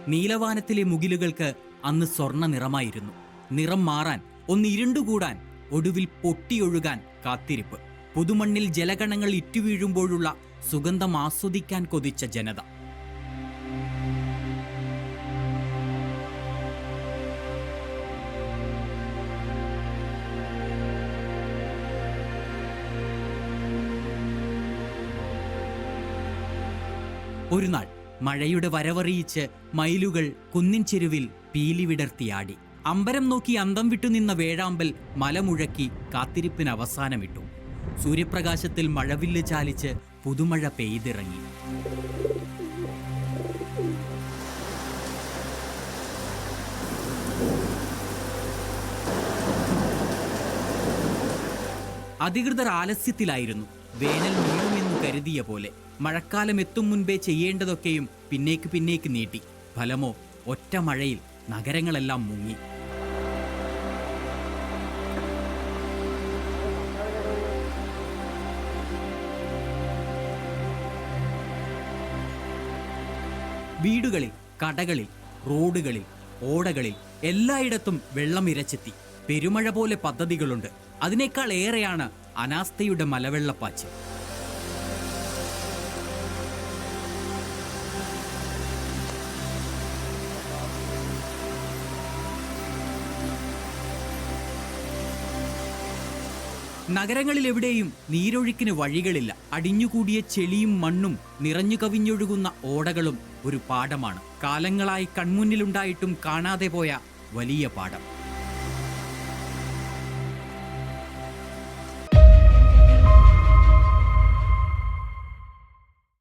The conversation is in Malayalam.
നീലവാനത്തിലെ മുകിലുകൾക്ക് അന്ന് സ്വർണ്ണ നിറമായിരുന്നു. നിറം മാറാൻ, ഒന്ന് ഇരുണ്ടുകൂടാൻ, ഒടുവിൽ പൊട്ടിയൊഴുകാൻ കാത്തിരിപ്പ്. പുതുമണ്ണിൽ ജലഗണങ്ങൾ ഇറ്റുവീഴുമ്പോഴുള്ള സുഗന്ധം ആസ്വദിക്കാൻ കൊതിച്ച ജനത. ഒരു നാൾ മഴയുടെ വരവറിയിച്ച് മയിലുകൾ കുന്നിൻ ചെരുവിൽ പീലി വിടർത്തിയാടി. അമ്പരം നോക്കി അന്തം വിട്ടുനിന്ന വേഴാമ്പൽ മലമുഴക്കി കാത്തിരിപ്പിന് അവസാനമിട്ടു. സൂര്യപ്രകാശത്തിൽ മഴവില്ല് ചാലിച്ച് പുതുമഴ പെയ്തിറങ്ങി. അധികൃതർ ആലസ്യത്തിലായിരുന്നു. വേനൽ നീളുമെന്ന് കരുതിയ പോലെ മഴക്കാലം എത്തും മുൻപേ ചെയ്യേണ്ടതൊക്കെയും പിന്നേക്ക് നീട്ടി. ഫലമോ, ഒറ്റ മഴയിൽ നഗരങ്ങളെല്ലാം മുങ്ങി. വീടുകളിൽ, കടകളിൽ, റോഡുകളിൽ, ഓടകളിൽ എല്ലായിടത്തും വെള്ളം ഇരച്ചെത്തി. പെരുമഴ പോലെ പദ്ധതികളുണ്ട്. അതിനേക്കാൾ ഏറെയാണ് അനാസ്ഥയുടെ മലവെള്ളപ്പാച്ച്. നഗരങ്ങളിലെവിടെയും നീരൊഴുക്കിന് വഴികളില്ല. അടിഞ്ഞുകൂടിയ ചെളിയും മണ്ണും നിറഞ്ഞു കവിഞ്ഞൊഴുകുന്ന ഓടകളും ഒരു പാടമാണ്. കാലങ്ങളായി കൺമുന്നിലുണ്ടായിട്ടും കാണാതെ പോയ വലിയ പാടം.